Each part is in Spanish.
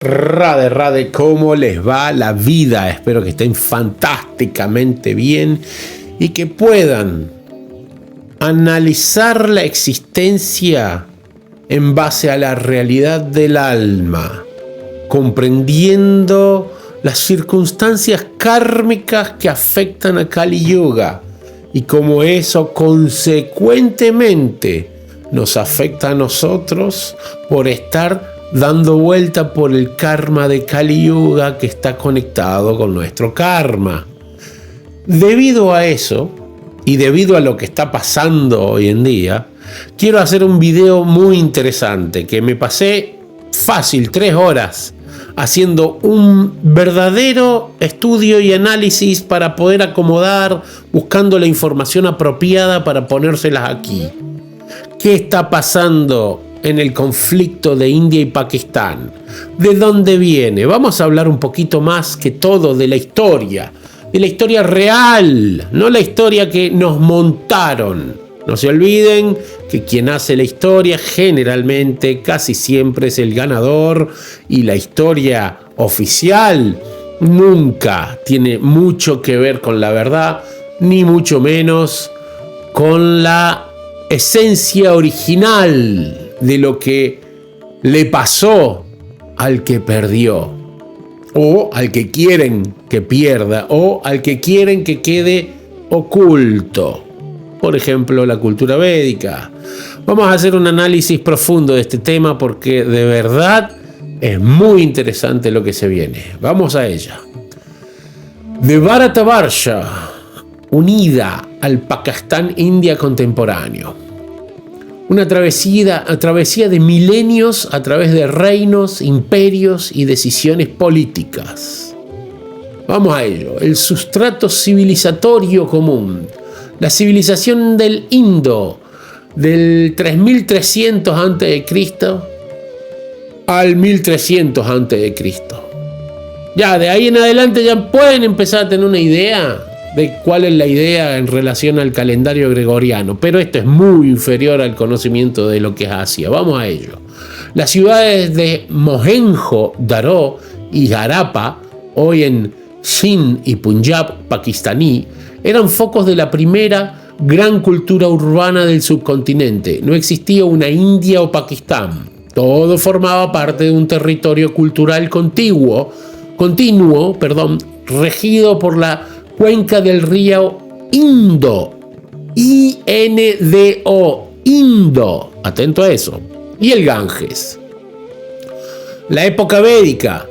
Rade, Rade, ¿cómo les va la vida? Espero que estén fantásticamente bien y que puedan analizar la existencia en base a la realidad del alma, comprendiendo las circunstancias kármicas que afectan a Kali Yuga y cómo eso consecuentemente nos afecta a nosotros por estar dando vuelta por el karma de Kali Yuga que está conectado con nuestro karma. Debido a eso y debido a lo que está pasando hoy en día, quiero hacer un video muy interesante que me pasé fácil 3 horas haciendo un verdadero estudio y análisis para poder acomodar, buscando la información apropiada para ponérselas aquí. ¿Qué está pasando en el conflicto de India y Pakistán? ¿De dónde viene? Vamos a hablar un poquito más que todo de la historia real, no la historia que nos montaron. No se olviden que quien hace la historia generalmente casi siempre es el ganador y la historia oficial nunca tiene mucho que ver con la verdad, ni mucho menos con la esencia original de lo que le pasó al que perdió, o al que quieren que pierda, o al que quieren que quede oculto. Por ejemplo, la cultura védica. Vamos a hacer un análisis profundo de este tema porque de verdad es muy interesante lo que se viene. Vamos a ella. De Bharatavarsha, unida al Pakistán India contemporáneo. Una travesía de milenios a través de reinos, imperios y decisiones políticas. Vamos a ello. El sustrato civilizatorio común. La civilización del Indo, del 3300 a.C. al 1300 a.C. Ya, de ahí en adelante ya pueden empezar a tener una idea de cuál es la idea en relación al calendario gregoriano, pero esto es muy inferior al conocimiento de lo que es Asia. Vamos a ello. Las ciudades de Mohenjo-Daro y Harappa, hoy en Sindh y Punjab pakistaní, eran focos de la primera gran cultura urbana del subcontinente. No existía una India o Pakistán. Todo formaba parte de un territorio cultural continuo, regido por la cuenca del río Indo, I-N-D-O, Indo, atento a eso, y el Ganges. La época védica,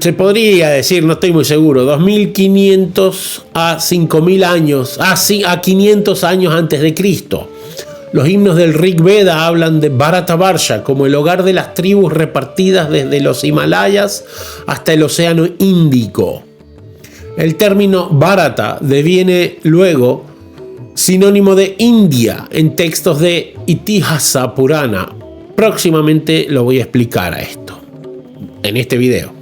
se podría decir, no estoy muy seguro, 2500 a 5000 años, a 500 años antes de Cristo. Los himnos del Rig Veda hablan de Bharatavarsha como el hogar de las tribus repartidas desde los Himalayas hasta el Océano Índico. El término Bharata deviene luego sinónimo de India en textos de Itihasa Purana. Próximamente lo voy a explicar a esto en este video.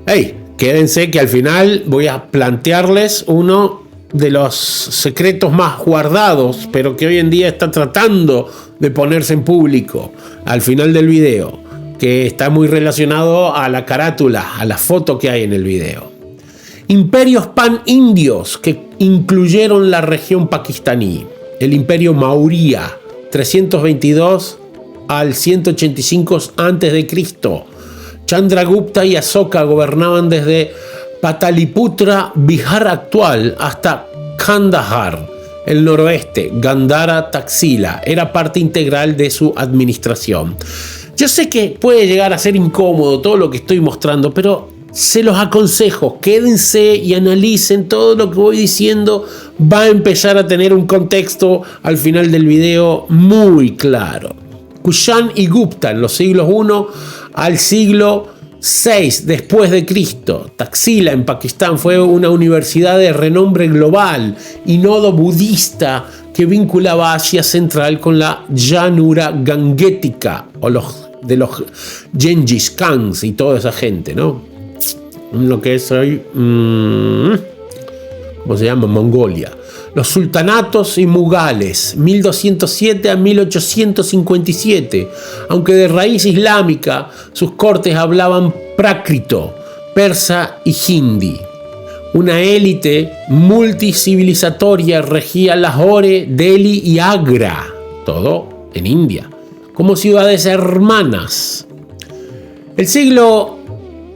Hey, quédense que al final voy a plantearles uno de los secretos más guardados, pero que hoy en día está tratando de ponerse en público al final del video, que está muy relacionado a la carátula, a la foto que hay en el video. Imperios pan-indios que incluyeron la región pakistaní. El imperio Maurya, 322 al 185 a.C. Chandragupta y Asoka gobernaban desde Pataliputra, Bihar actual, hasta Kandahar, el noroeste. Gandhara Taxila era parte integral de su administración. Yo sé que puede llegar a ser incómodo todo lo que estoy mostrando, pero se los aconsejo, quédense y analicen todo lo que voy diciendo. Va a empezar a tener un contexto al final del video muy claro. Kushan y Gupta en los siglos I al siglo VI después de Cristo. Taxila en Pakistán fue una universidad de renombre global y nodo budista que vinculaba Asia Central con la llanura gangética o de los Gengis Khans y toda esa gente, ¿no? Lo que es hoy, ¿cómo se llama? Mongolia. los sultanatos y mugales, 1207 a 1857, aunque de raíz islámica, sus cortes hablaban prácrito, persa y hindi. Una élite multicivilizatoria regía Lahore, Delhi y Agra, todo en India, como ciudades hermanas. El siglo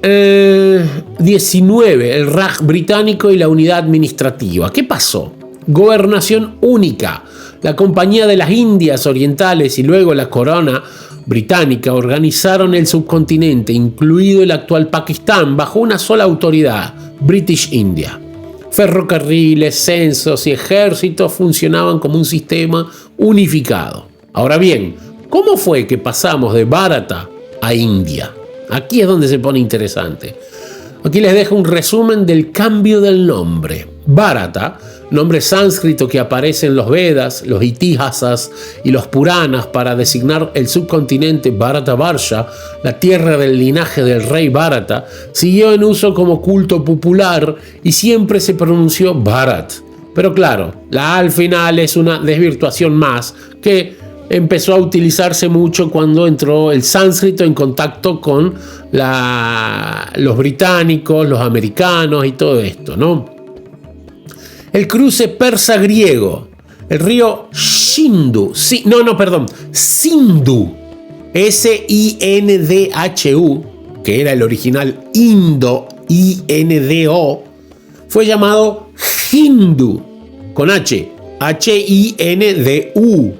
XIX, el Raj británico y la unidad administrativa. ¿Qué pasó? Gobernación única. La Compañía de las Indias Orientales y luego la Corona británica organizaron el subcontinente, incluido el actual Pakistán, bajo una sola autoridad, British India. Ferrocarriles, censos y ejércitos funcionaban como un sistema unificado. Ahora bien, ¿cómo fue que pasamos de Bharata a India? Aquí es donde se pone interesante. Aquí les dejo un resumen del cambio del nombre. Bharata, nombre sánscrito que aparece en los Vedas, los Itihasas y los Puranas para designar el subcontinente Bharatavarsha, la tierra del linaje del rey Bharata, siguió en uso como culto popular y siempre se pronunció Bharat. Pero claro, la A al final es una desvirtuación más que empezó a utilizarse mucho cuando entró el sánscrito en contacto con los británicos, los americanos y todo esto, ¿no? El cruce persa-griego, el río Sindhu, Sindhu, S-I-N-D-H-U, que era el original Indo, I-N-D-O, fue llamado Hindu, con H, H-I-N-D-U,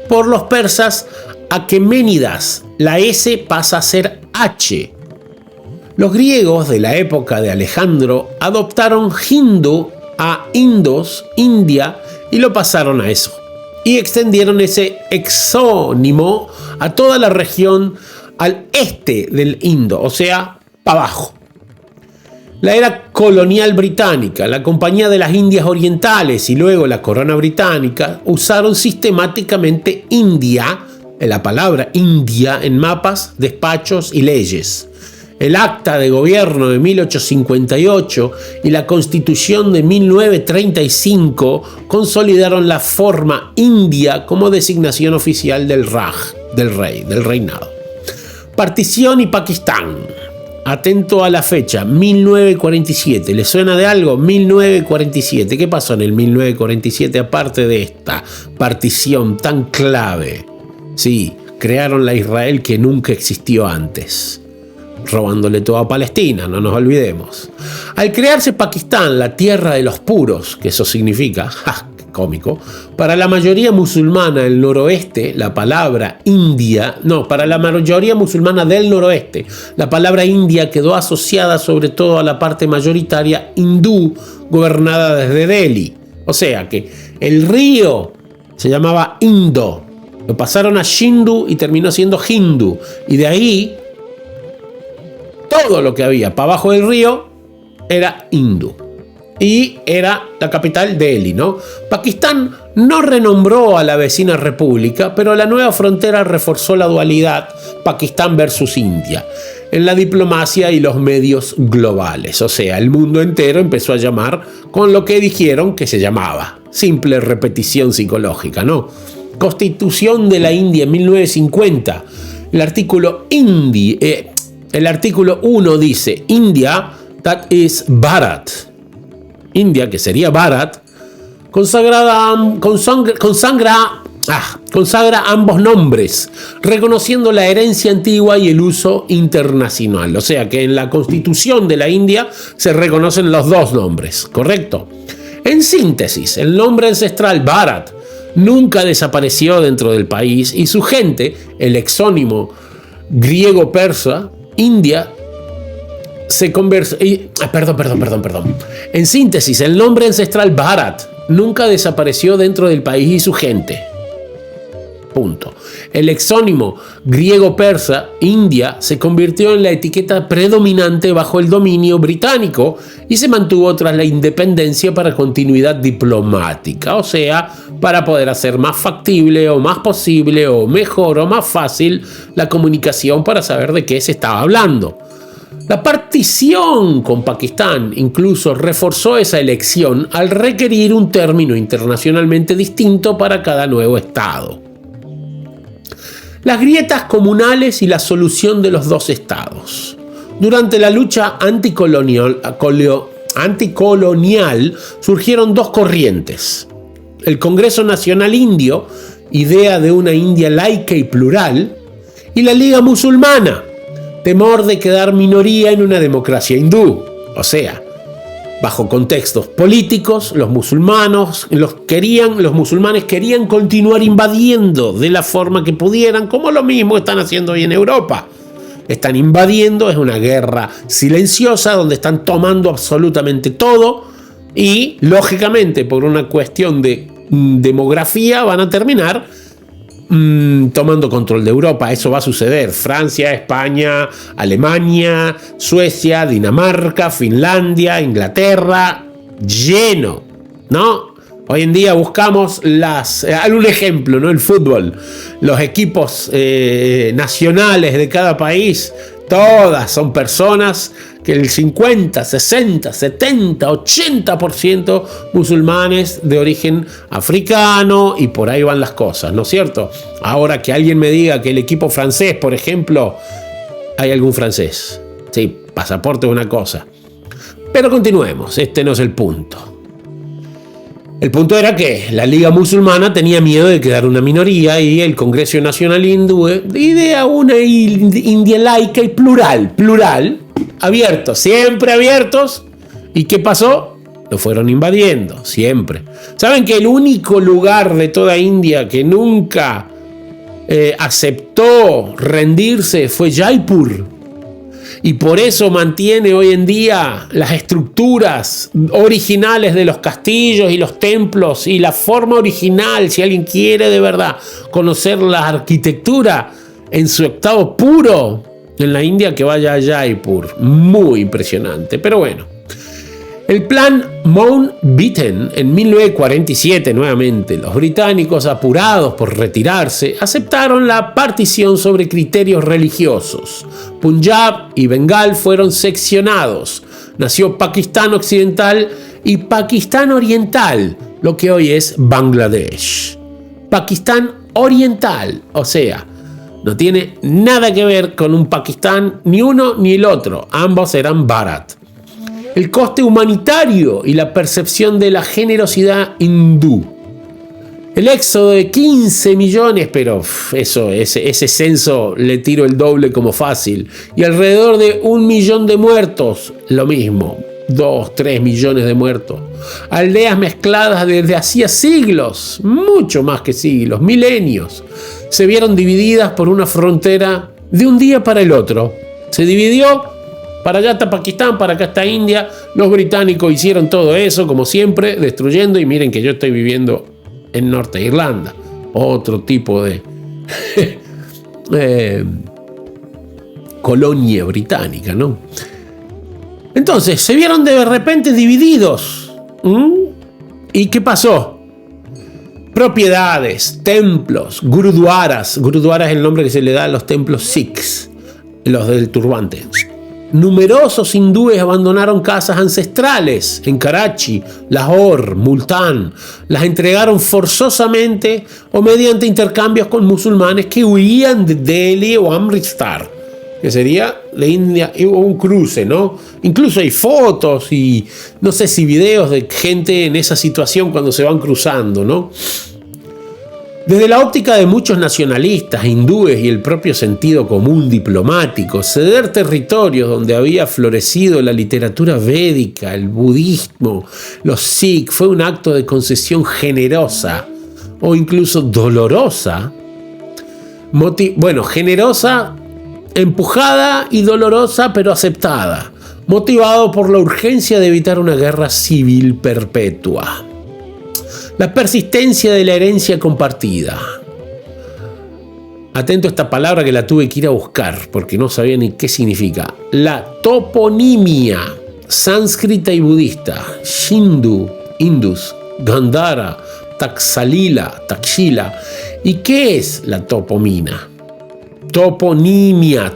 por los persas aqueménidas. La S pasa a ser H. Los griegos de la época de Alejandro adoptaron Hindu a Indos, India, y lo pasaron a eso. Y extendieron ese exónimo a toda la región al este del Indo, o sea, para abajo. La era colonial británica, la Compañía de las Indias Orientales y luego la Corona británica usaron sistemáticamente India, la palabra India, en mapas, despachos y leyes. El Acta de Gobierno de 1858 y la Constitución de 1935 consolidaron la forma India como designación oficial del Raj, del reinado. Partición y Pakistán. Atento a la fecha, 1947. ¿Le suena de algo? 1947. ¿Qué pasó en el 1947 aparte de esta partición tan clave? Sí, crearon la Israel que nunca existió antes, robándole todo a Palestina, no nos olvidemos. Al crearse Pakistán, la tierra de los puros, que eso significa, cómico, para la mayoría musulmana del noroeste, la palabra India, para la mayoría musulmana del noroeste, la palabra India quedó asociada sobre todo a la parte mayoritaria hindú, gobernada desde Delhi. O sea que el río se llamaba Indo, lo pasaron a Sindhu y terminó siendo Hindu, y de ahí todo lo que había para abajo del río era hindú. Y era la capital Delhi, ¿no? Pakistán no renombró a la vecina república, pero la nueva frontera reforzó la dualidad Pakistán versus India en la diplomacia y los medios globales. O sea, el mundo entero empezó a llamar con lo que dijeron que se llamaba. Simple repetición psicológica, ¿no? Constitución de la India en 1950. El artículo 1 dice: India, that is Bharat. India, que sería Bharat, consagra ambos nombres, reconociendo la herencia antigua y el uso internacional. O sea que en la Constitución de la India se reconocen los dos nombres, ¿correcto? En síntesis, el nombre ancestral Bharat nunca desapareció dentro del país y su gente, el exónimo griego-persa, India, se convirtió. En síntesis, el nombre ancestral Bharat nunca desapareció dentro del país y su gente. Punto. El exónimo griego-persa, India, se convirtió en la etiqueta predominante bajo el dominio británico y se mantuvo tras la independencia para continuidad diplomática, o sea, para poder hacer más factible o más posible o mejor o más fácil la comunicación para saber de qué se estaba hablando. La partición con Pakistán incluso reforzó esa elección al requerir un término internacionalmente distinto para cada nuevo estado. Las grietas comunales y la solución de los dos estados. Durante la lucha anticolonial surgieron dos corrientes. El Congreso Nacional Indio, idea de una India laica y plural, y la Liga Musulmana, temor de quedar minoría en una democracia hindú. O sea, bajo contextos políticos, los musulmanes querían continuar invadiendo de la forma que pudieran, como lo mismo están haciendo hoy en Europa. Están invadiendo, es una guerra silenciosa donde están tomando absolutamente todo y, lógicamente, por una cuestión de demografía, van a terminar tomando control de Europa. Eso va a suceder. Francia, España, Alemania, Suecia, Dinamarca, Finlandia, Inglaterra, lleno, ¿no? Hoy en día buscamos algún ejemplo, ¿no? El fútbol, los equipos nacionales de cada país, todas son personas que el 50, 60, 70, 80% musulmanes de origen africano, y por ahí van las cosas, ¿no es cierto? Ahora que alguien me diga que el equipo francés, por ejemplo, hay algún francés. Sí, pasaporte es una cosa. Pero continuemos, este no es el punto. El punto era que la Liga Musulmana tenía miedo de quedar una minoría y el Congreso Nacional Hindú idea una India laica y plural, abiertos, siempre abiertos. ¿Y qué pasó? Lo fueron invadiendo, siempre. ¿Saben que el único lugar de toda India que nunca aceptó rendirse fue Jaipur? Y por eso mantiene hoy en día las estructuras originales de los castillos y los templos y la forma original. Si alguien quiere de verdad conocer la arquitectura en su estado puro en la India, que vaya a Jaipur. Muy impresionante. Pero bueno, el plan Mountbatten en 1947, nuevamente, los británicos, apurados por retirarse, aceptaron la partición sobre criterios religiosos. Punjab y Bengal fueron seccionados. Nació Pakistán Occidental y Pakistán Oriental, lo que hoy es Bangladesh. Pakistán Oriental, o sea, no tiene nada que ver con un Pakistán, ni uno ni el otro. Ambos eran Bharat. El coste humanitario y la percepción de la generosidad hindú. El éxodo de 15 millones, pero ese censo le tiro el doble como fácil. Y alrededor de 1 millón de muertos, lo mismo. 2, 3 millones de muertos. Aldeas mezcladas desde hacía siglos, mucho más que siglos, milenios. Se vieron divididas por una frontera de un día para el otro. Se dividió. Para allá está Pakistán, para acá está India. Los británicos hicieron todo eso, como siempre, destruyendo. Y miren que yo estoy viviendo en Norte de Irlanda. Otro tipo de colonia británica, ¿no? Entonces, se vieron de repente divididos. ¿Y qué pasó? Propiedades, templos, gurudwaras. Gurudwara es el nombre que se le da a los templos sikhs, los del turbante. Numerosos hindúes abandonaron casas ancestrales en Karachi, Lahore, Multán. Las entregaron forzosamente o mediante intercambios con musulmanes que huían de Delhi o Amritsar, que sería de India. Hubo un cruce, ¿no? Incluso hay fotos y no sé si videos de gente en esa situación cuando se van cruzando, ¿no? Desde la óptica de muchos nacionalistas hindúes y el propio sentido común diplomático, ceder territorios donde había florecido la literatura védica, el budismo, los sikhs, fue un acto de concesión generosa o incluso dolorosa. Generosa, empujada, y dolorosa pero aceptada, motivado por la urgencia de evitar una guerra civil perpetua. La persistencia de la herencia compartida. Atento a esta palabra que la tuve que ir a buscar porque no sabía ni qué significa. La toponimia sánscrita y budista. Shindu, Indus, Gandhara, Takshila. ¿Y qué es la topomina? Toponimia.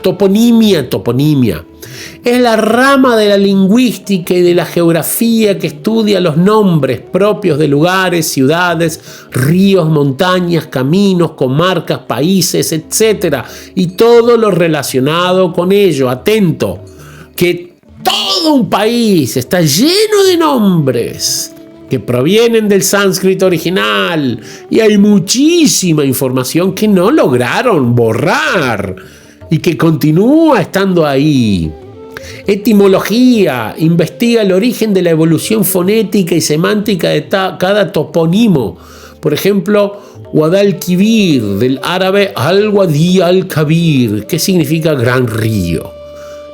Es la rama de la lingüística y de la geografía que estudia los nombres propios de lugares, ciudades, ríos, montañas, caminos, comarcas, países, etc. Y todo lo relacionado con ello. Atento, que todo un país está lleno de nombres que provienen del sánscrito original y hay muchísima información que no lograron borrar y que continúa estando ahí. Etimología: investiga el origen de la evolución fonética y semántica de cada topónimo. Por ejemplo, Guadalquivir, del árabe al-Wadi al-Kabir, que significa gran río.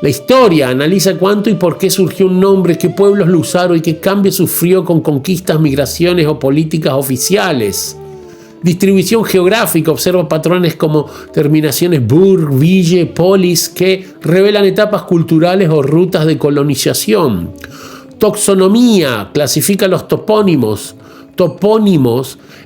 La historia analiza cuánto y por qué surgió un nombre, qué pueblos lo usaron y qué cambios sufrió con conquistas, migraciones o políticas oficiales. Distribución geográfica: observa patrones como terminaciones burg, ville, polis, que revelan etapas culturales o rutas de colonización. Taxonomía: clasifica los topónimos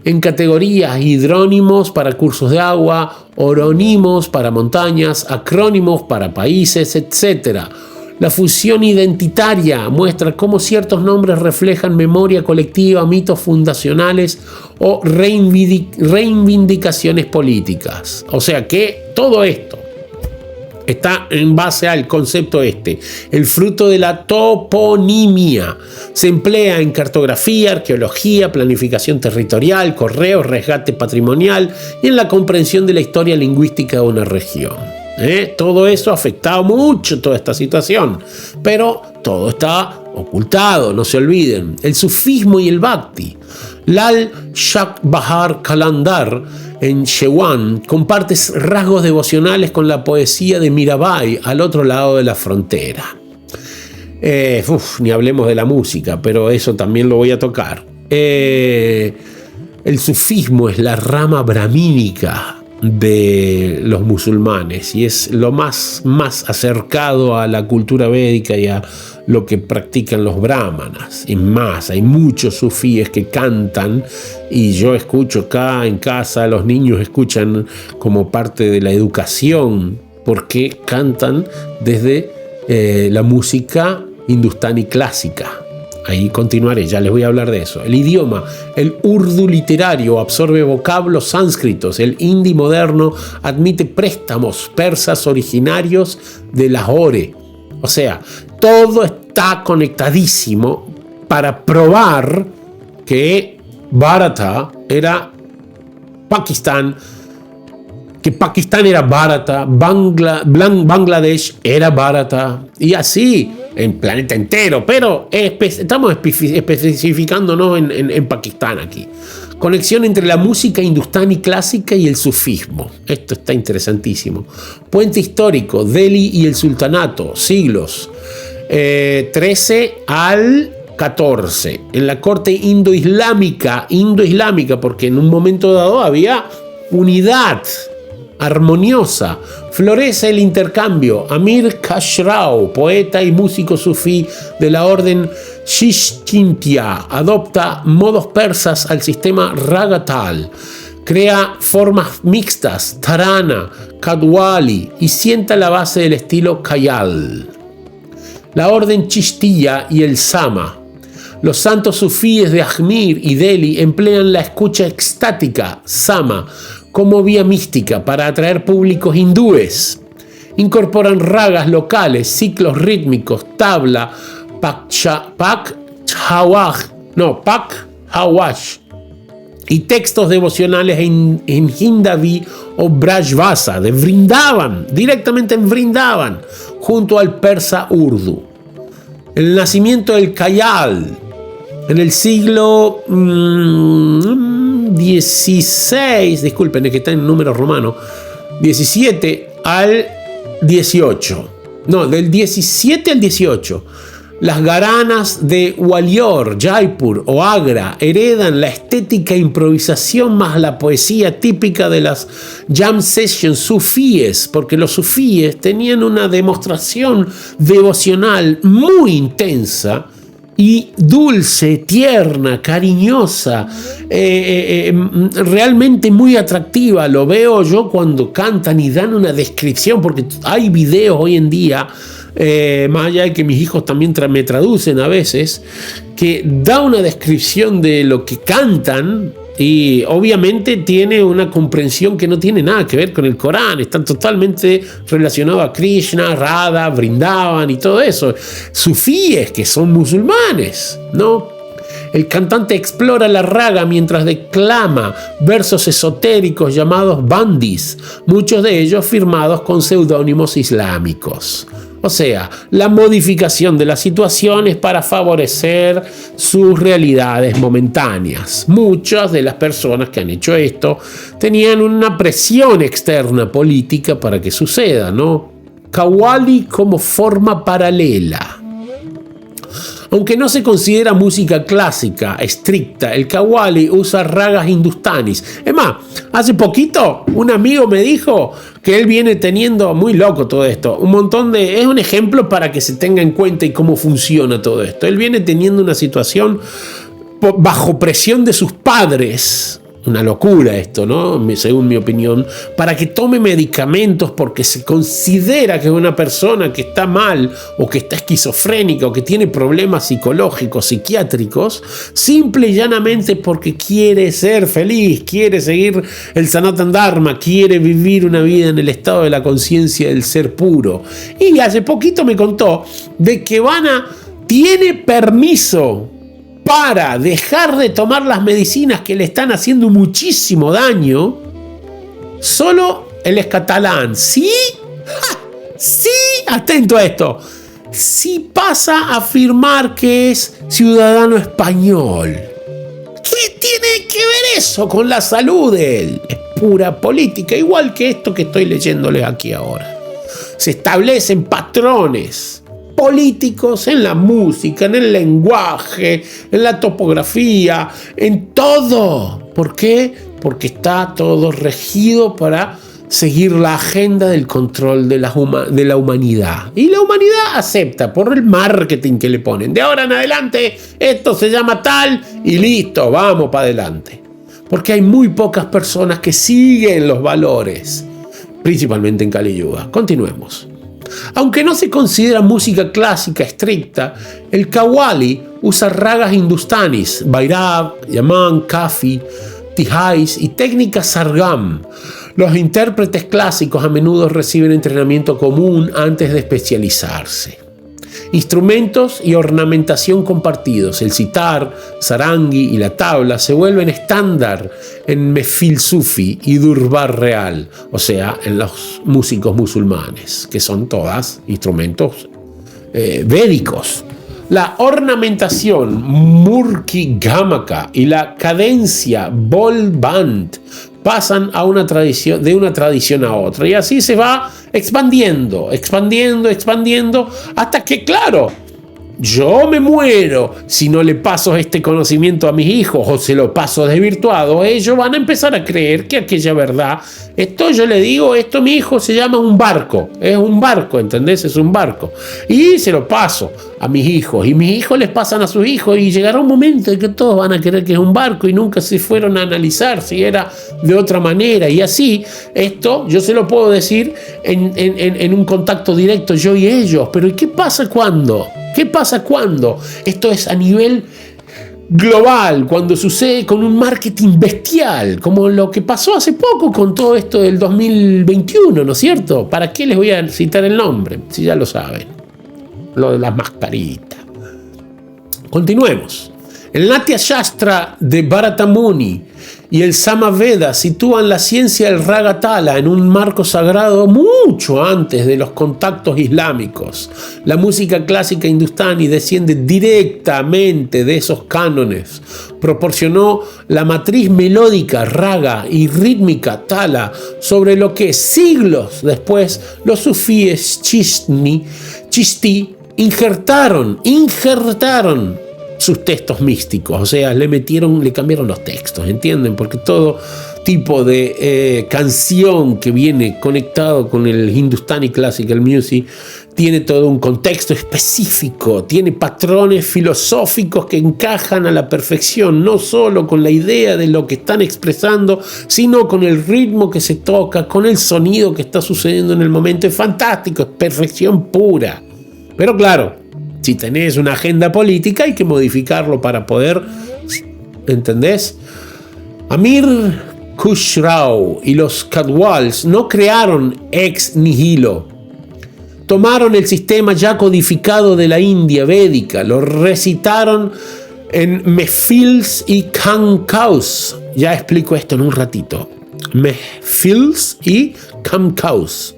en categorías: hidrónimos para cursos de agua, oronimos para montañas, acrónimos para países, etc. La fusión identitaria muestra cómo ciertos nombres reflejan memoria colectiva, mitos fundacionales o reivindicaciones políticas. O sea que todo esto está en base al concepto el fruto de la toponimia. Se emplea en cartografía, arqueología, planificación territorial, correo, rescate patrimonial y en la comprensión de la historia lingüística de una región. Todo eso ha afectado mucho toda esta situación, pero todo está ocultado, no se olviden. El sufismo y el bhakti. Lal Shak Bahar Kalandar en Shewan comparte rasgos devocionales con la poesía de Mirabai al otro lado de la frontera. Ni hablemos de la música, pero eso también lo voy a tocar. El sufismo es la rama brahmínica de los musulmanes y es lo más acercado a la cultura védica y a lo que practican los brahmanas. Es más, hay muchos sufíes que cantan y yo escucho acá en casa, los niños escuchan como parte de la educación porque cantan desde la música hindustani clásica. Ahí continuaré, ya les voy a hablar de eso. El idioma: el urdu literario absorbe vocablos sánscritos. El hindi moderno admite préstamos persas originarios de Lahore. O sea, todo está conectadísimo para probar que Bharata era Pakistán, que Pakistán era Bharata, Bangladesh era Bharata, y así en planeta entero, pero estamos especificándonos en Pakistán aquí. Conexión entre la música hindustani clásica y el sufismo. Esto está interesantísimo. Puente histórico: Delhi y el sultanato, siglos 13 al 14. En la corte indoislámica, porque en un momento dado había unidad armoniosa, florece el intercambio. Amir Khusrau, poeta y músico sufí de la orden Shishkintia, adopta modos persas al sistema Ragatal, crea formas mixtas, tarana, kadwali, y sienta la base del estilo Khayal. La orden Chishtiya y el Sama. Los santos sufíes de Ajmer y Delhi emplean la escucha extática, Sama, como vía mística para atraer públicos hindúes. Incorporan ragas locales, ciclos rítmicos, tabla, Pakhawash y textos devocionales en Hindavi o Brajvasa, de Vrindavan, directamente en Vrindavan, junto al persa urdu. El nacimiento del Khayal en el siglo XVI, disculpen, es que está en número romano, 17 al 18. No, del 17 al 18. Las gharanas de Gwalior, Jaipur o Agra heredan la estética e improvisación más la poesía típica de las jam sessions sufíes, porque los sufíes tenían una demostración devocional muy intensa y dulce, tierna, cariñosa, realmente muy atractiva. Lo veo yo cuando cantan y dan una descripción, porque hay videos hoy en día, más allá de que mis hijos también me traducen a veces, que da una descripción de lo que cantan. Y obviamente tiene una comprensión que no tiene nada que ver con el Corán, están totalmente relacionados a Krishna, Radha, Vrindavan y todo eso. Sufíes que son musulmanes, ¿no? El cantante explora la raga mientras declama versos esotéricos llamados bandis, muchos de ellos firmados con seudónimos islámicos. O sea, la modificación de las situaciones para favorecer sus realidades momentáneas. Muchas de las personas que han hecho esto tenían una presión externa política para que suceda, ¿no? Qawwali como forma paralela. Aunque no se considera música clásica estricta, el Qawwali usa ragas hindustanis. Es más, hace poquito un amigo me dijo que él viene teniendo, muy loco todo esto, es un ejemplo para que se tenga en cuenta y cómo funciona todo esto. Él viene teniendo una situación bajo presión de sus padres. Una locura esto, ¿no? Según mi opinión, para que tome medicamentos porque se considera que es una persona que está mal o que está esquizofrénica o que tiene problemas psicológicos, psiquiátricos, simple y llanamente porque quiere ser feliz, quiere seguir el Sanatan Dharma, quiere vivir una vida en el estado de la conciencia del ser puro. Y hace poquito me contó de que tiene permiso para dejar de tomar las medicinas que le están haciendo muchísimo daño. Solo él es catalán. ¿Sí? ¡Ja! Sí, atento a esto. Sí pasa a afirmar que es ciudadano español. ¿Qué tiene que ver eso con la salud de él? Es pura política, igual que esto que estoy leyéndoles aquí ahora. Se establecen patrones políticos en la música, en el lenguaje, en la topografía, en todo. ¿Por qué? Porque está todo regido para seguir la agenda del control de la humanidad. Y la humanidad acepta por el marketing que le ponen. De ahora en adelante, esto se llama tal y listo, vamos para adelante. Porque hay muy pocas personas que siguen los valores, principalmente en Kali Yuga. Continuemos. Aunque no se considera música clásica estricta, el Qawwali usa ragas hindustanis, Bhairav, Yaman, Kafi, Tihais y técnicas Sargam. Los intérpretes clásicos a menudo reciben entrenamiento común antes de especializarse. Instrumentos y ornamentación compartidos, el sitar, sarangi y la tabla se vuelven estándar en mehfil sufi y durbar real, o sea, en los músicos musulmanes, que son todas instrumentos védicos. La ornamentación murki gamaka y la cadencia bol band pasan de una tradición a otra, y así se va expandiendo, hasta que, claro, yo me muero si no le paso este conocimiento a mis hijos o se lo paso desvirtuado. Ellos van a empezar a creer que aquella verdad, esto yo le digo, esto mi hijo se llama un barco, es un barco, ¿entendés? Es un barco, y se lo paso a mis hijos, y mis hijos les pasan a sus hijos, y llegará un momento en que todos van a creer que es un barco y nunca se fueron a analizar si era de otra manera. Y así, esto yo se lo puedo decir en un contacto directo yo y ellos. Pero ¿y qué pasa cuando? ¿Qué pasa cuando esto es a nivel global, cuando sucede con un marketing bestial, como lo que pasó hace poco con todo esto del 2021, ¿no es cierto? ¿Para qué les voy a citar el nombre? Si ya lo saben, lo de las mascaritas. Continuemos. El Natya Shastra de Bharata Muni y el Samaveda sitúan la ciencia del Ragatala en un marco sagrado mucho antes de los contactos islámicos. La música clásica hindustani desciende directamente de esos cánones. Proporcionó la matriz melódica raga y rítmica tala sobre lo que siglos después los sufíes chishti injertaron sus textos místicos, o sea, le cambiaron los textos, ¿entienden? Porque todo tipo de canción que viene conectado con el Hindustani Classical Music tiene todo un contexto específico, tiene patrones filosóficos que encajan a la perfección, no solo con la idea de lo que están expresando, sino con el ritmo que se toca, con el sonido que está sucediendo en el momento. Es fantástico, es perfección pura. Pero claro, si tenés una agenda política hay que modificarlo para poder, ¿entendés? Amir Khusrau y los Kadwals no crearon ex nihilo. Tomaron el sistema ya codificado de la India védica, lo recitaron en mehfils y khankaus. Ya explico esto en un ratito. Mehfils y khankaus.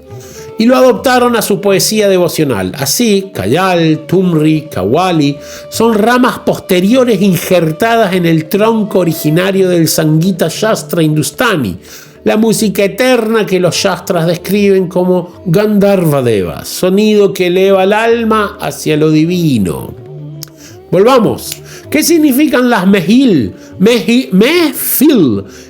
Y lo adoptaron a su poesía devocional. Así, Kayal, Tumri, Qawwali son ramas posteriores injertadas en el tronco originario del Sangita Shastra hindustani, la música eterna que los Shastras describen como Gandharva Deva, sonido que eleva el alma hacia lo divino. Volvamos. ¿Qué significan las mehfil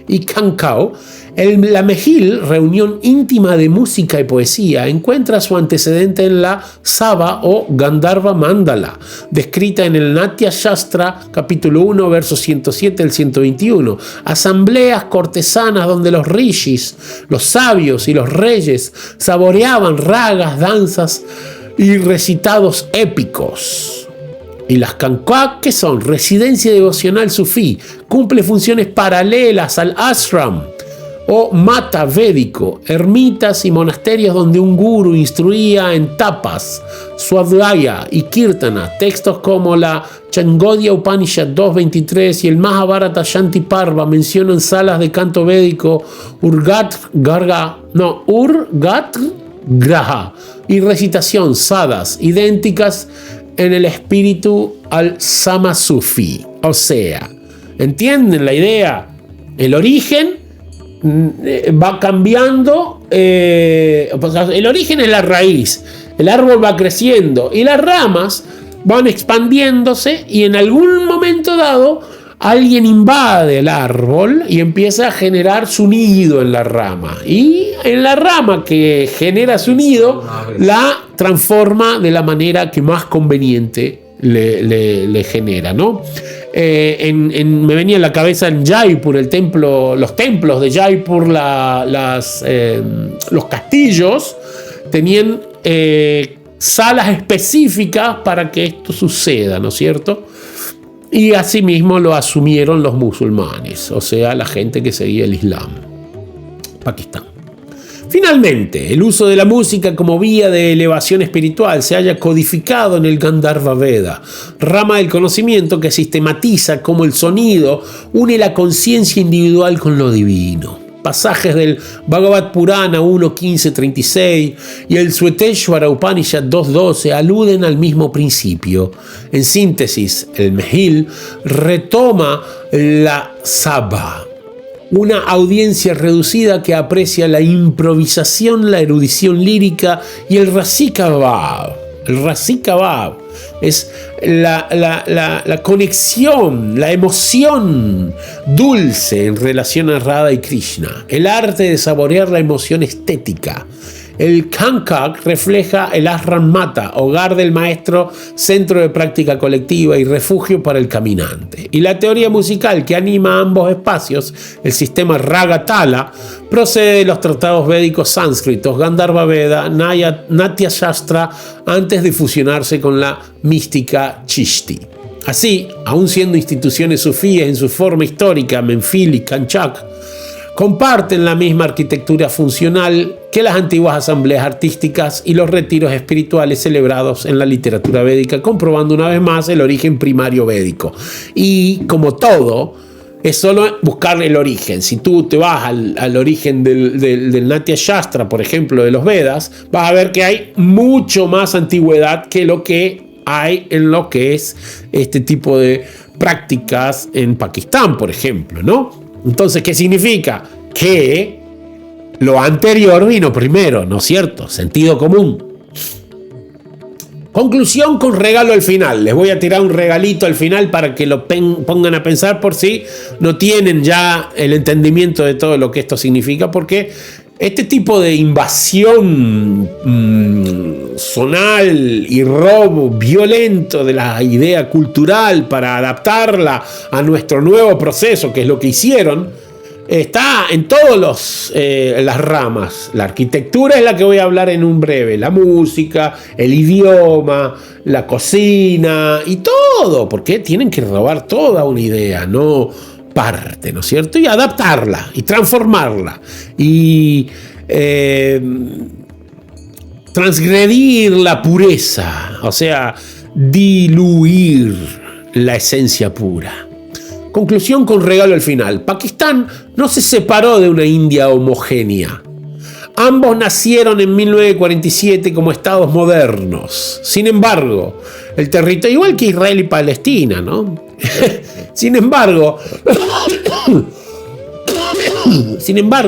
y khankau? La mehfil, reunión íntima de música y poesía, encuentra su antecedente en la Sabha o Gandharva Mandala, descrita en el Natya Shastra, capítulo 1, versos 107 al 121. Asambleas cortesanas donde los rishis, los sabios y los reyes saboreaban ragas, danzas y recitados épicos. Y las khankau, que son residencia devocional sufí, cumple funciones paralelas al ashram o mata védico, ermitas y monasterios donde un guru instruía en tapas, swadhyaya y kirtana. Textos como la Changodya Upanishad 2.23 y el Mahabharata Shanti Parva mencionan salas de canto védico Urgat Graha y recitación sadas idénticas en el espíritu al Sama Sufi. O sea, ¿entienden la idea? El origen va cambiando, el origen es la raíz, el árbol va creciendo y las ramas van expandiéndose y en algún momento dado alguien invade el árbol y empieza a generar su nido en la rama, y en la rama que genera su nido la transforma de la manera que más conveniente le genera, ¿no? Me venía en la cabeza en Jaipur, los templos de Jaipur, los castillos tenían salas específicas para que esto suceda, ¿no es cierto? Y asimismo lo asumieron los musulmanes, o sea, la gente que seguía el Islam. Pakistán. Finalmente, el uso de la música como vía de elevación espiritual se halla codificado en el Gandharva Veda, rama del conocimiento que sistematiza cómo el sonido une la conciencia individual con lo divino. Pasajes del Bhagavad Purana 1.15.36 y el Sveteshwara Upanishad 2.12 aluden al mismo principio. En síntesis, el mehfil retoma la sabha, una audiencia reducida que aprecia la improvisación, la erudición lírica y el Rasika Bhav. El Rasika Bhav es la conexión, la emoción dulce en relación a Radha y Krishna, el arte de saborear la emoción estética. El khankau refleja el ashram mata, hogar del maestro, centro de práctica colectiva y refugio para el caminante. Y la teoría musical que anima ambos espacios, el sistema Raga-Tala, procede de los tratados védicos sánscritos, Gandharva Veda, Natya Shastra, antes de fusionarse con la mística Chishti. Así, aun siendo instituciones sufíes en su forma histórica, Mehfil y Kanchak, comparten la misma arquitectura funcional que las antiguas asambleas artísticas y los retiros espirituales celebrados en la literatura védica, comprobando una vez más el origen primario védico. Y como todo, es solo buscar el origen. Si tú te vas al origen del Natya Shastra, por ejemplo, de los Vedas, vas a ver que hay mucho más antigüedad que lo que hay en lo que es este tipo de prácticas en Pakistán, por ejemplo, ¿no? Entonces, ¿qué significa? Que lo anterior vino primero, ¿no es cierto? Sentido común. Conclusión con regalo al final. Les voy a tirar un regalito al final para que lo pongan a pensar por si no tienen ya el entendimiento de todo lo que esto significa, porque Este tipo de invasión zonal y robo violento de la idea cultural para adaptarla a nuestro nuevo proceso, que es lo que hicieron, está en todas las ramas. La arquitectura es la que voy a hablar en un breve, la música, el idioma, la cocina y todo, porque tienen que robar toda una idea, no parte, ¿no es cierto? Y adaptarla y transformarla y transgredir la pureza, o sea, diluir la esencia pura. Conclusión con regalo al final. Pakistán no se separó de una India homogénea. Ambos nacieron en 1947 como estados modernos. Sin embargo, el territorio, igual que Israel y Palestina, ¿no? Sin embargo,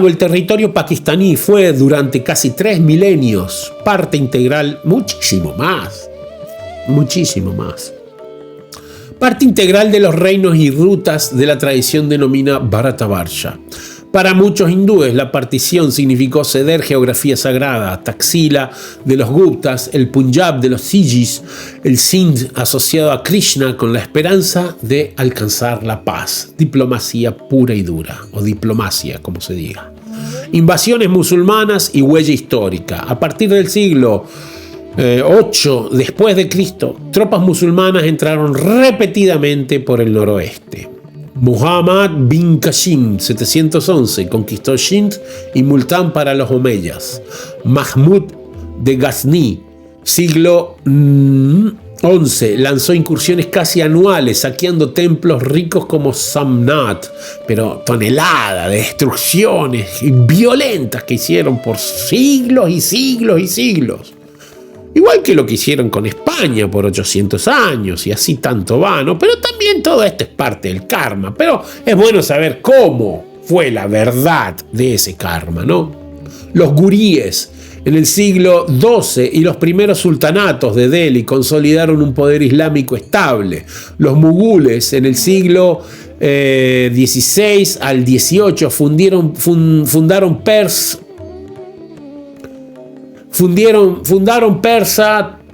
el territorio pakistaní fue durante casi 3 milenios parte integral, muchísimo más, parte integral de los reinos y rutas de la tradición denominada Bharatavarsha. Para muchos hindúes, la partición significó ceder geografía sagrada: Taxila de los Guptas, el Punjab de los Sikhs, el Sindh asociado a Krishna con la esperanza de alcanzar la paz. Diplomacia pura y dura, o diplomacia, como se diga. Invasiones musulmanas y huella histórica. A partir del siglo 8 después de Cristo, tropas musulmanas entraron repetidamente por el noroeste. Muhammad bin Qasim, 711, conquistó Sind y Multán para los omeyas. Mahmud de Ghazni, siglo XI, lanzó incursiones casi anuales, saqueando templos ricos como Samnat, pero toneladas de destrucciones violentas que hicieron por siglos y siglos y siglos. Igual que lo que hicieron con España por 800 años, y así tanto va, ¿no? Pero también todo esto es parte del karma. Pero es bueno saber cómo fue la verdad de ese karma, ¿no? Los guríes en el siglo XII y los primeros sultanatos de Delhi consolidaron un poder islámico estable. Los mugules en el siglo XVI al XVIII fundaron persa,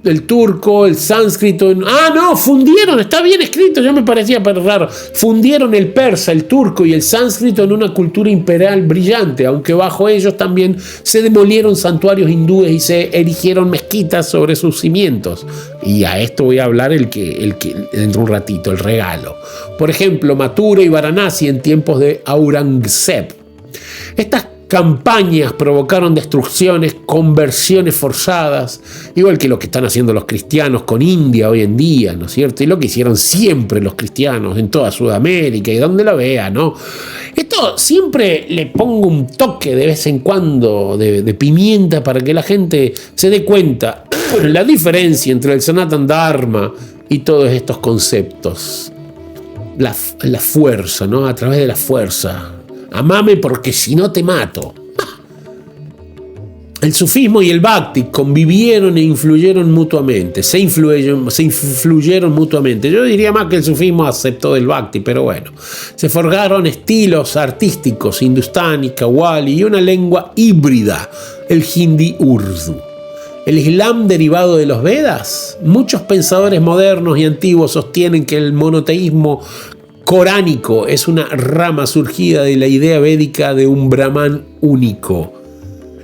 el turco, el sánscrito. Fundieron, está bien escrito, ya me parecía raro. Fundieron el persa, el turco y el sánscrito en una cultura imperial brillante, aunque bajo ellos también se demolieron santuarios hindúes y se erigieron mezquitas sobre sus cimientos. Y a esto voy a hablar el que dentro de un ratito, el regalo. Por ejemplo, Mathura y Varanasi en tiempos de Aurangzeb. Estas campañas provocaron destrucciones, conversiones forzadas, igual que lo que están haciendo los cristianos con India hoy en día, ¿no es cierto? Y lo que hicieron siempre los cristianos en toda Sudamérica y donde lo vea, ¿no? Esto siempre le pongo un toque de vez en cuando de pimienta para que la gente se dé cuenta la diferencia entre el Sanatan Dharma y todos estos conceptos. La fuerza, ¿no? A través de la fuerza. Amame porque si no te mato. El sufismo y el bhakti convivieron e influyeron mutuamente. Se influyeron mutuamente. Yo diría más que el sufismo aceptó del bhakti, pero bueno. Se forjaron estilos artísticos, hindustani, qawwali y una lengua híbrida, el hindi urdu. El Islam derivado de los Vedas. Muchos pensadores modernos y antiguos sostienen que el monoteísmo coránico es una rama surgida de la idea védica de un Brahman único.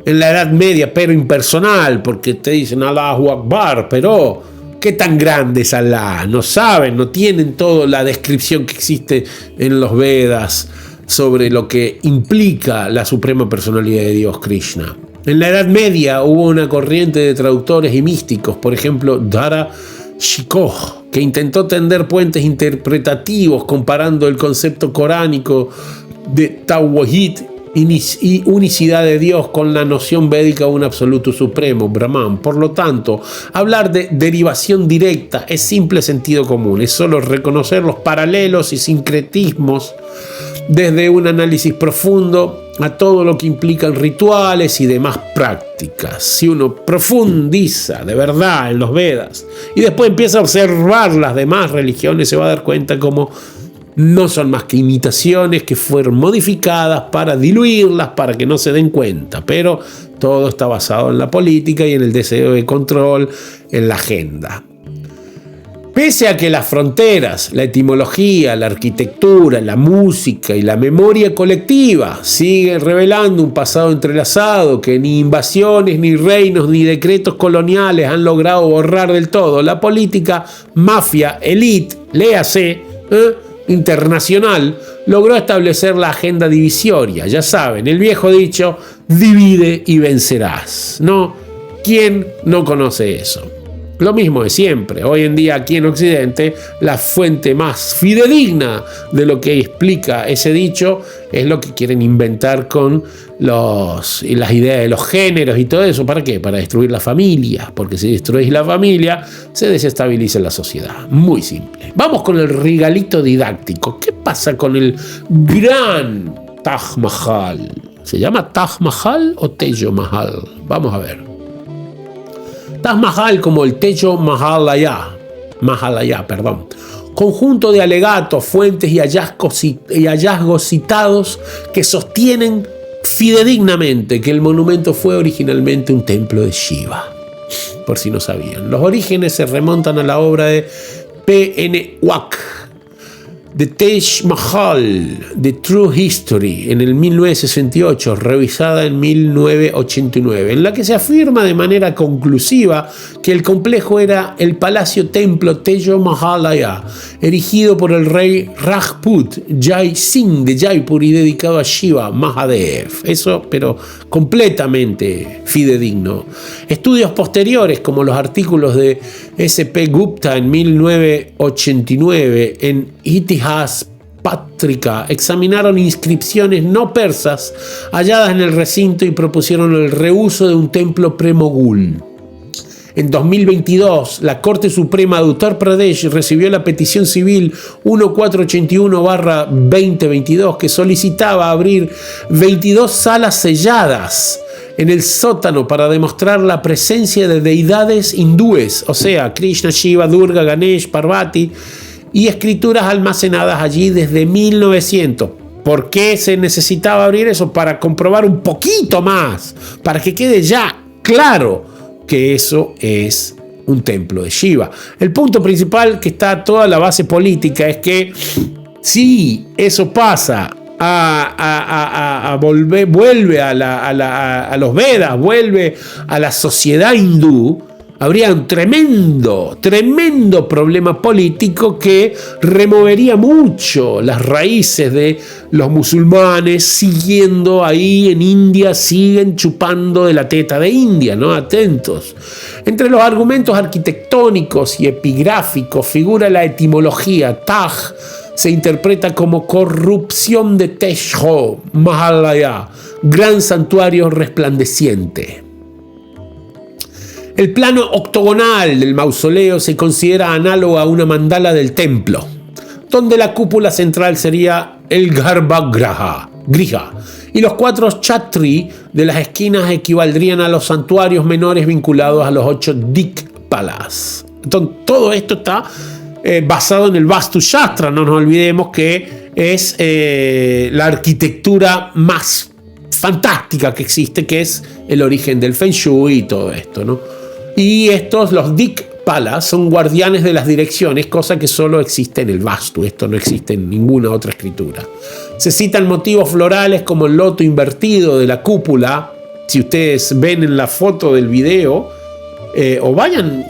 En la Edad Media, pero impersonal, porque te dicen Allahu Akbar, pero ¿qué tan grande es Allah? No saben, no tienen toda la descripción que existe en los Vedas sobre lo que implica la suprema personalidad de Dios, Krishna. En la Edad Media hubo una corriente de traductores y místicos, por ejemplo, Dara Shikoh, que intentó tender puentes interpretativos comparando el concepto coránico de Tawhid y unicidad de Dios con la noción védica de un absoluto supremo, Brahman. Por lo tanto, hablar de derivación directa es simple sentido común, es solo reconocer los paralelos y sincretismos desde un análisis profundo a todo lo que implican rituales y demás prácticas. Si uno profundiza de verdad en los Vedas y después empieza a observar las demás religiones, se va a dar cuenta cómo no son más que imitaciones que fueron modificadas para diluirlas, para que no se den cuenta, pero todo está basado en la política y en el deseo de control, en la agenda. Pese a que las fronteras, la etimología, la arquitectura, la música y la memoria colectiva siguen revelando un pasado entrelazado que ni invasiones, ni reinos, ni decretos coloniales han logrado borrar del todo, la política mafia, elite, léase, internacional, logró establecer la agenda divisoria. Ya saben, el viejo dicho, divide y vencerás, ¿no? ¿Quién no conoce eso? Lo mismo de siempre. Hoy en día aquí en Occidente la fuente más fidedigna de lo que explica ese dicho es lo que quieren inventar con las ideas de los géneros y todo eso. ¿Para qué? Para destruir la familia. Porque si destruís la familia se desestabiliza la sociedad. Muy simple. Vamos con el regalito didáctico. ¿Qué pasa con el gran Taj Mahal? ¿Se llama Taj Mahal o Tejo Mahal? Vamos a ver. Taj Mahal, como el Tejo Mahalaya, conjunto de alegatos, fuentes y hallazgos citados que sostienen fidedignamente que el monumento fue originalmente un templo de Shiva. Por si no sabían. Los orígenes se remontan a la obra de P.N. Wack, The Taj Mahal, The True History, en el 1968, revisada en 1989, en la que se afirma de manera conclusiva que el complejo era el palacio templo Tejo Mahalaya, erigido por el rey Rajput Jai Singh de Jaipur y dedicado a Shiva Mahadev. Eso, pero completamente fidedigno. Estudios posteriores, como los artículos de S.P. Gupta en 1989 en Itihas Patrika, examinaron inscripciones no persas halladas en el recinto y propusieron el reuso de un templo pre-mogul. En 2022, la Corte Suprema de Uttar Pradesh recibió la petición civil 1481/2022 que solicitaba abrir 22 salas selladas en el sótano para demostrar la presencia de deidades hindúes, o sea, Krishna, Shiva, Durga, Ganesh, Parvati, y escrituras almacenadas allí desde 1900. ¿Por qué se necesitaba abrir eso? Para comprobar un poquito más, para que quede ya claro que eso es un templo de Shiva. El punto principal que está toda la base política es que si eso pasa vuelve a los Vedas, vuelve a la sociedad hindú, habría un tremendo problema político que removería mucho las raíces de los musulmanes, siguiendo ahí en India, siguen chupando de la teta de India, ¿no? Atentos. Entre los argumentos arquitectónicos y epigráficos figura la etimología. Taj se interpreta como corrupción de Tejo Mahalaya, gran santuario resplandeciente. El plano octogonal del mausoleo se considera análogo a una mandala del templo, donde la cúpula central sería el Garbhagriha y los 4 chatri de las esquinas equivaldrían a los santuarios menores vinculados a los 8 Dikpalas. Entonces, todo esto está basado en el Vastu Shastra, no nos olvidemos que es la arquitectura más fantástica que existe, que es el origen del Feng Shui y todo esto, ¿no? Y estos, los Dikpalas, son guardianes de las direcciones, cosa que solo existe en el Vastu. Esto no existe en ninguna otra escritura. Se citan motivos florales como el loto invertido de la cúpula. Si ustedes ven en la foto del video, o vayan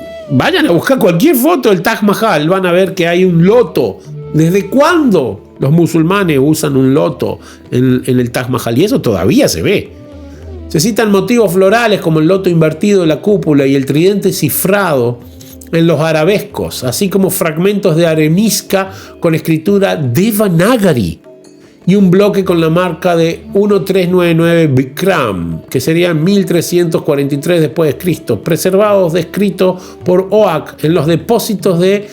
a buscar cualquier foto del Taj Mahal, van a ver que hay un loto. ¿Desde cuándo los musulmanes usan un loto en el Taj Mahal? Y eso todavía se ve. Se citan motivos florales como el loto invertido de la cúpula y el tridente cifrado en los arabescos, así como fragmentos de arenisca con escritura Devanagari y un bloque con la marca de 1399 Bikram, que sería 1343 después de Cristo, preservados descritos por OAK en los depósitos de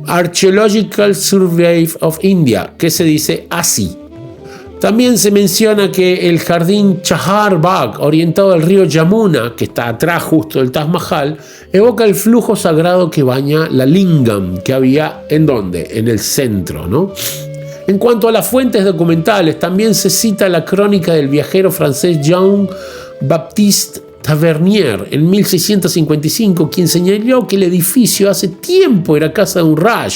Archaeological Survey of India, que se dice así. También se menciona que el jardín Chahar Bagh, orientado al río Yamuna, que está atrás justo del Taj Mahal, evoca el flujo sagrado que baña la Lingam, que había ¿en dónde? En el centro, ¿no? En cuanto a las fuentes documentales, también se cita la crónica del viajero francés Jean-Baptiste Tavernier en 1655, quien señaló que el edificio hace tiempo era casa de un Raj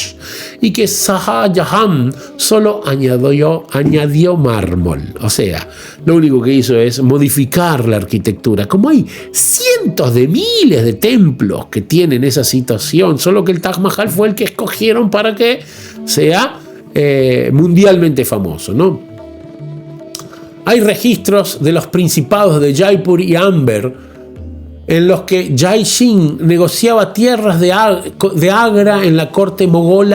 y que Shah Jahan solo añadió mármol. O sea, lo único que hizo es modificar la arquitectura. Como hay cientos de miles de templos que tienen esa situación, solo que el Taj Mahal fue el que escogieron para que sea mundialmente famoso, ¿no? Hay registros de los principados de Jaipur y Amber en los que Jai Singh negociaba tierras de Agra en la corte mogul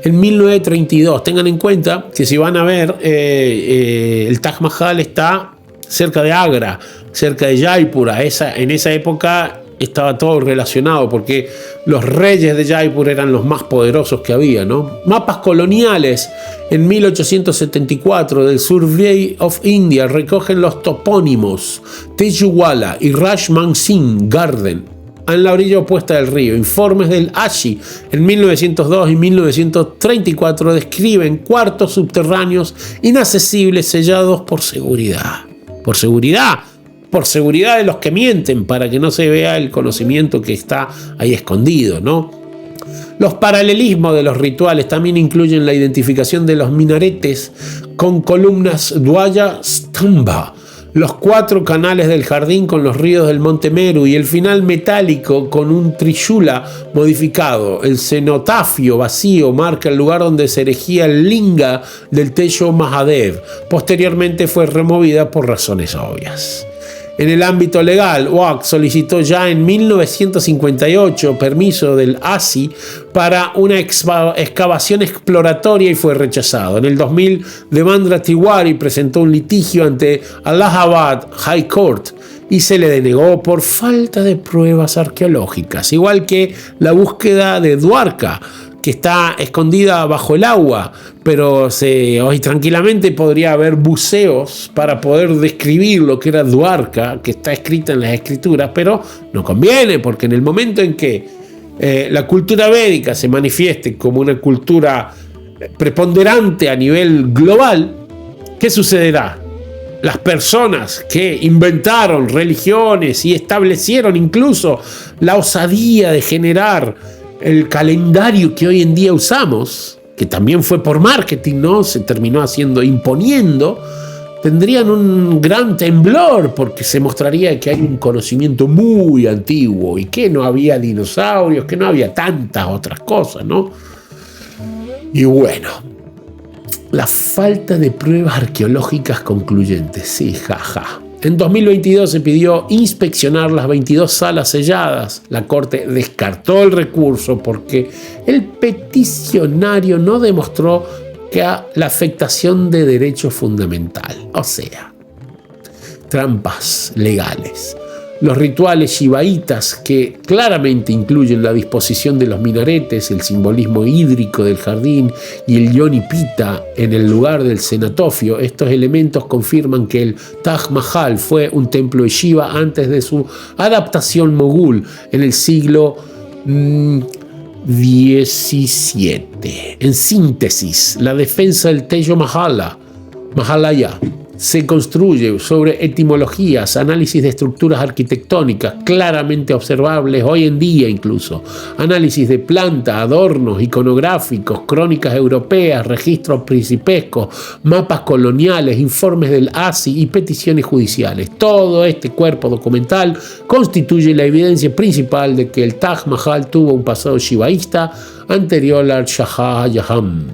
en 1932. Tengan en cuenta que si van a ver, el Taj Mahal está cerca de Agra, cerca de Jaipur. En esa época estaba todo relacionado porque los reyes de Jaipur eran los más poderosos que había, ¿no? Mapas coloniales en 1874 del Survey of India recogen los topónimos Tejuwala y Rajman Singh Garden en la orilla opuesta del río. Informes del ASHI en 1902 y 1934 describen cuartos subterráneos inaccesibles sellados por seguridad. ¿Por seguridad? Por seguridad de los que mienten, para que no se vea el conocimiento que está ahí escondido, ¿no? Los paralelismos de los rituales también incluyen la identificación de los minaretes con columnas Dwaya Stamba, los 4 canales del jardín con los ríos del Monte Meru y el final metálico con un trishula modificado. El cenotafio vacío marca el lugar donde se erigía el linga del Tejo Mahadev. Posteriormente fue removida por razones obvias. En el ámbito legal, Oak solicitó ya en 1958 permiso del ASI para una excavación exploratoria y fue rechazado. En el 2000, Devendra Tiwari presentó un litigio ante Allahabad High Court y se le denegó por falta de pruebas arqueológicas, igual que la búsqueda de Dwarka, que está escondida bajo el agua, pero hoy tranquilamente podría haber buceos para poder describir lo que era Dwarka, que está escrita en las escrituras, pero no conviene, porque en el momento en que la cultura védica se manifieste como una cultura preponderante a nivel global, ¿qué sucederá? Las personas que inventaron religiones y establecieron incluso la osadía de generar el calendario que hoy en día usamos, que también fue por marketing, ¿no? Se terminó imponiendo, tendrían un gran temblor porque se mostraría que hay un conocimiento muy antiguo y que no había dinosaurios, que no había tantas otras cosas, ¿no? Y bueno, la falta de pruebas arqueológicas concluyentes, sí, jaja. En 2022 se pidió inspeccionar las 22 salas selladas. La Corte descartó el recurso porque el peticionario no demostró que la afectación de derecho fundamental. O sea, trampas legales. Los rituales shivaítas, que claramente incluyen la disposición de los minaretes, el simbolismo hídrico del jardín y el yoni pita en el lugar del cenotafio, estos elementos confirman que el Taj Mahal fue un templo de Shiva antes de su adaptación mogul en el siglo XVII. En síntesis, la defensa del Tejo Mahalaya se construye sobre etimologías, análisis de estructuras arquitectónicas claramente observables hoy en día incluso, análisis de planta, adornos iconográficos, crónicas europeas, registros principescos, mapas coloniales, informes del ASI y peticiones judiciales. Todo este cuerpo documental constituye la evidencia principal de que el Taj Mahal tuvo un pasado shivaísta anterior al Shah Jahan.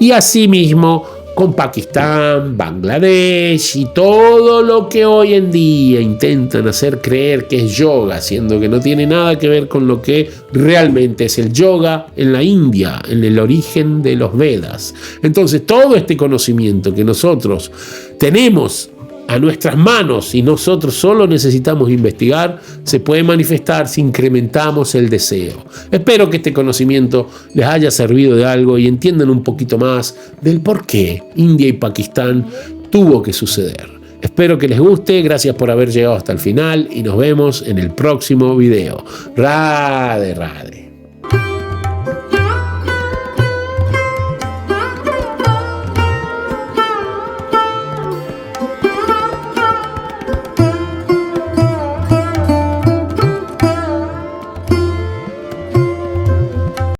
Y asimismo, con Pakistán, Bangladesh y todo lo que hoy en día intentan hacer creer que es yoga, siendo que no tiene nada que ver con lo que realmente es el yoga en la India, en el origen de los Vedas. Entonces, todo este conocimiento que nosotros tenemos a nuestras manos y nosotros solo necesitamos investigar, se puede manifestar si incrementamos el deseo. Espero que este conocimiento les haya servido de algo y entiendan un poquito más del por qué India y Pakistán tuvo que suceder. Espero que les guste, gracias por haber llegado hasta el final y nos vemos en el próximo video. Radhe, radhe.